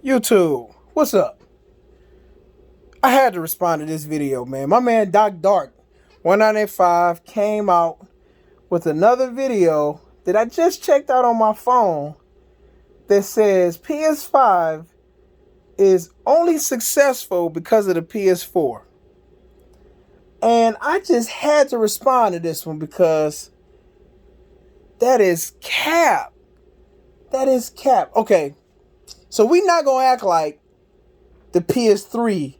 YouTube, what's up? I had to respond to this video, man. My man Doc Dark 1985 came out with another video that I just checked out on my phone that says PS5 is only successful because of the PS4. And I just had to respond to this one because that is cap. That is cap. Okay, so we're not going to act like the PS3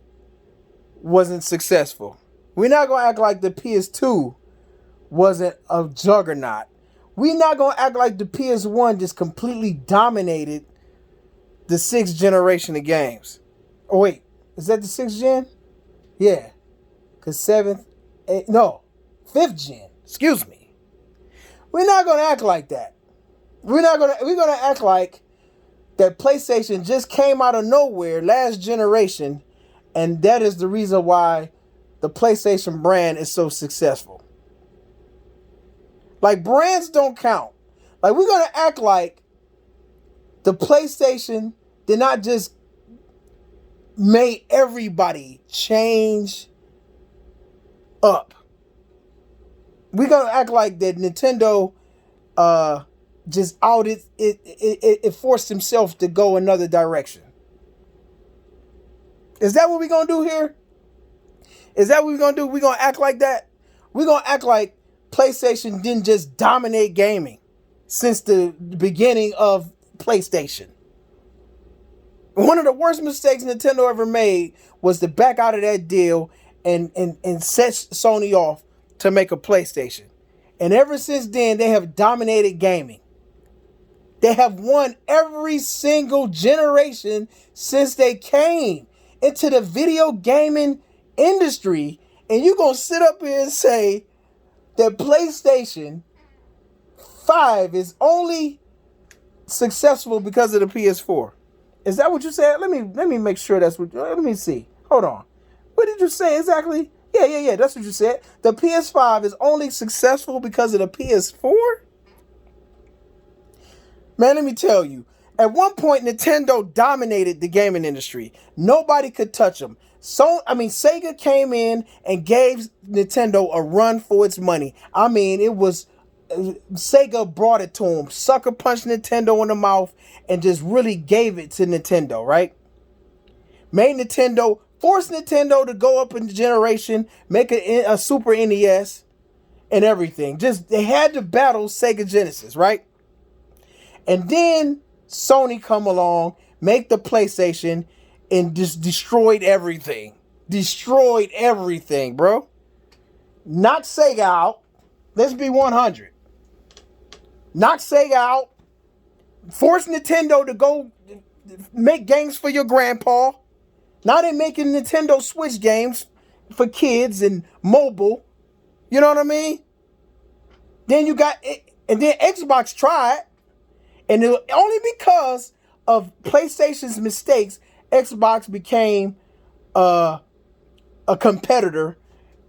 wasn't successful. We're not going to act like the PS2 wasn't a juggernaut. We're not going to act like the PS1 just completely dominated the 6th generation of games. Oh, wait. Is that the 6th gen? Yeah. Because 7th, 8th, no. 5th gen. Excuse me. We're not going to act like that. We're going to act like that PlayStation just came out of nowhere last generation, and that is the reason why the PlayStation brand is so successful. Like, brands don't count. Like, we're going to act like the PlayStation did not just make everybody change up. We're going to act like that Nintendo just out it forced himself to go another direction. Is that what we're going to do here? Is that what we're going to do? We're going to act like that? We're going to act like PlayStation didn't just dominate gaming since the beginning of PlayStation. One of the worst mistakes Nintendo ever made was to back out of that deal and set Sony off to make a PlayStation. And ever since then, they have dominated gaming. They have won every single generation since they came into the video gaming industry. And you're going to sit up here and say that PlayStation 5 is only successful because of the PS4. Is that what you said? Let me make sure that's what. Let me see. Hold on. What did you say exactly? Yeah. That's what you said. The PS5 is only successful because of the PS4? Man, let me tell you. At one point, Nintendo dominated the gaming industry. Nobody could touch them. Sega came in and gave Nintendo a run for its money. I mean, it was Sega brought it to them, sucker punched Nintendo in the mouth, and just really gave it to Nintendo, right? Forced Nintendo to go up in the generation, make a Super NES and everything. Just, they had to battle Sega Genesis, right? And then Sony come along, make the PlayStation, and just destroyed everything. Destroyed everything, bro. Knocked Sega out. Let's be 100. Knocked Sega out. Forced Nintendo to go make games for your grandpa. Now they're making Nintendo Switch games for kids and mobile. You know what I mean? Then you got it, and then Xbox tried. And only because of PlayStation's mistakes, Xbox became a competitor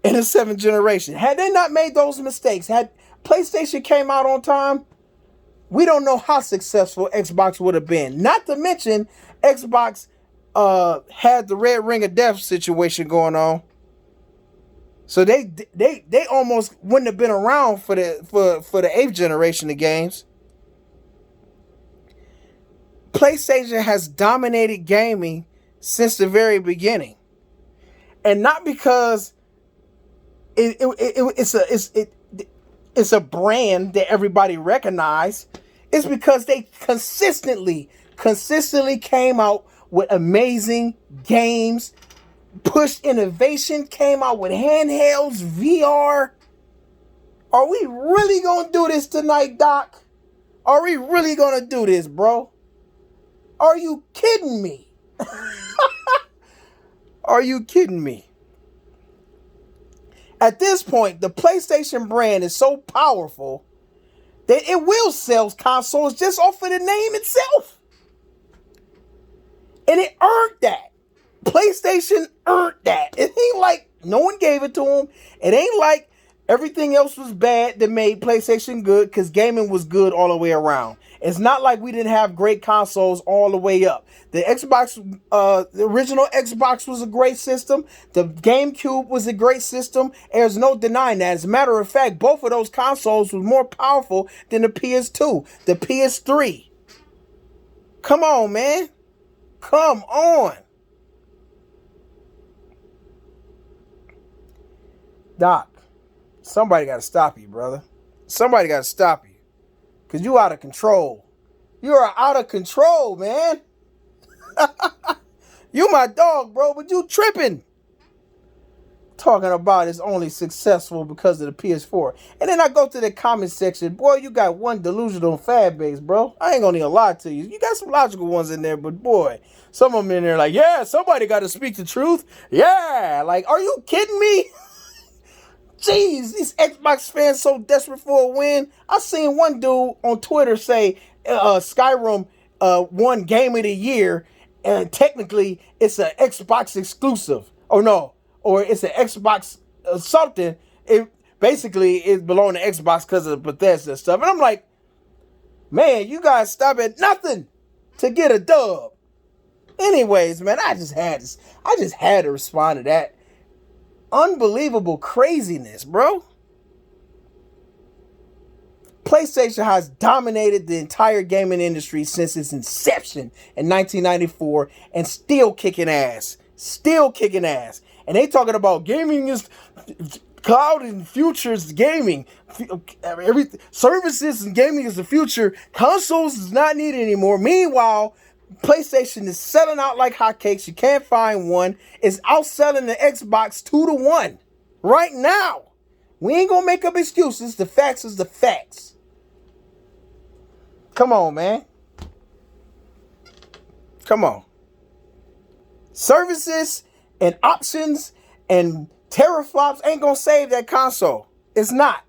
in the 7th generation. Had they not made those mistakes, had PlayStation came out on time, we don't know how successful Xbox would have been. Not to mention, Xbox had the red ring of death situation going on. So they almost wouldn't have been around for the 8th generation of games. PlayStation has dominated gaming since the very beginning, and not because it's a brand that everybody recognizes. It's because they consistently came out with amazing games, pushed innovation, came out with handhelds, VR. Are we really gonna do this tonight, Doc? Are we really gonna do this, bro? Are you kidding me? Are you kidding me? At this point, the PlayStation brand is so powerful that it will sell consoles just off of the name itself. And it earned that. PlayStation earned that. It ain't like no one gave it to them. It ain't like Everything else was bad that made PlayStation good because gaming was good all the way around. It's not like we didn't have great consoles all the way up. The Xbox, the original Xbox was a great system. The GameCube was a great system. There's no denying that. As a matter of fact, both of those consoles were more powerful than the PS2, the PS3. Come on, man. Come on. Doc, somebody got to stop you, brother. Somebody got to stop you. Because you out of control. You are out of control, man. You my dog, bro, but you tripping. Talking about it's only successful because of the PS4. And then I go to the comment section. Boy, you got one delusional fan base, bro. I ain't gonna even lie to you. You got some logical ones in there, but boy, some of them in there like, yeah, somebody got to speak the truth. Yeah, like, are you kidding me? Jeez, these Xbox fans so desperate for a win. I seen one dude on Twitter say Skyrim won Game of the Year, and technically it's an Xbox exclusive. Or no, or it's an Xbox something. It basically it belonged to Xbox because of Bethesda stuff. And I'm like, man, you guys stop at nothing to get a dub. Anyways, man, I just had to respond to that. Unbelievable craziness, bro. PlayStation has dominated the entire gaming industry since its inception in 1994 and still kicking ass. Still kicking ass. And they talking about gaming is cloud and futures gaming. Everything, services and gaming is the future. Consoles is not needed anymore. Meanwhile, PlayStation is selling out like hotcakes. You can't find one. It's outselling the Xbox 2-1 right now. We ain't gonna make up excuses. The facts is the facts. Come on, man. Come on. Services and options and teraflops ain't gonna save that console. It's not.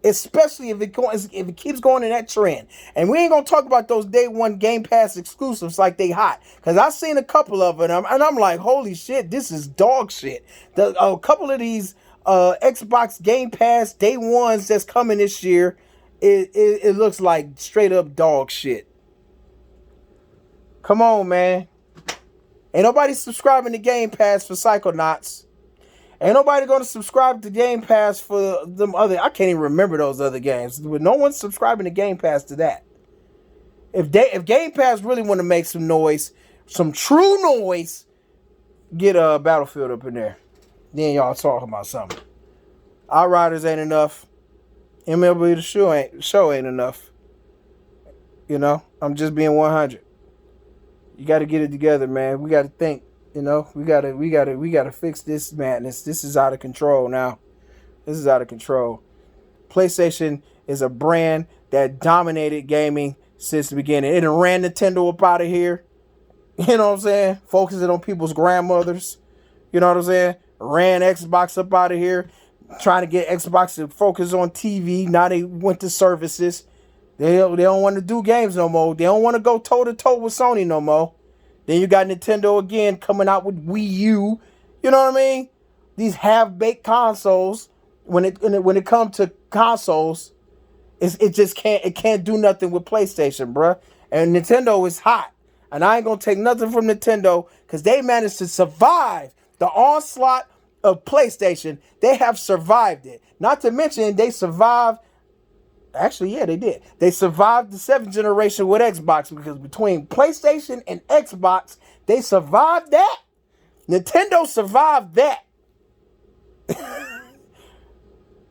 Especially if it keeps going in that trend. And we ain't gonna talk about those day one Game Pass exclusives like they hot. Because I've seen a couple of them and I'm like, holy shit, this is dog shit. A couple of these Xbox Game Pass day ones that's coming this year, it looks like straight up dog shit. Come on, man. Ain't nobody subscribing to Game Pass for Psychonauts. Ain't nobody going to subscribe to Game Pass for them other... I can't even remember those other games. But no one's subscribing to Game Pass to that. If Game Pass really want to make some noise, some true noise, get a Battlefield up in there. Then y'all talking about something. Outriders ain't enough. MLB The Show ain't enough. You know, I'm just being 100. You got to get it together, man. We got to think. You know, we gotta fix this madness. This is out of control now. This is out of control. PlayStation is a brand that dominated gaming since the beginning. It ran Nintendo up out of here. You know what I'm saying? Focusing on people's grandmothers. You know what I'm saying? Ran Xbox up out of here. Trying to get Xbox to focus on TV. Now they went to services. They don't want to do games no more. They don't want to go toe to toe with Sony no more. Then you got Nintendo again coming out with Wii U. You know what I mean? These half-baked consoles. When it comes to consoles, it can't do nothing with PlayStation, bruh. And Nintendo is hot. And I ain't gonna take nothing from Nintendo because they managed to survive the onslaught of PlayStation. They have survived it. Not to mention they survived. Actually, yeah, they did. They survived the 7th generation with Xbox because between PlayStation and Xbox, they survived that. Nintendo survived that.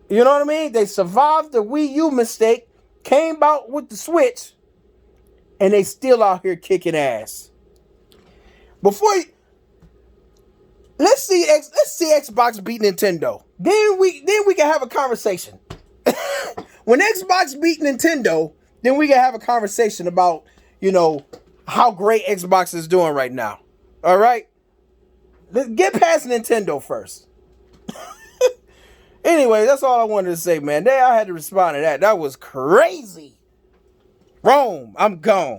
You know what I mean? They survived the Wii U mistake, came out with the Switch, and they still out here kicking ass. Let's see Xbox beat Nintendo. Then we can have a conversation. When Xbox beat Nintendo, then we can have a conversation about, you know, how great Xbox is doing right now. All right? Let's get past Nintendo first. Anyway, that's all I wanted to say, man. I had to respond to that. That was crazy. Rome, I'm gone.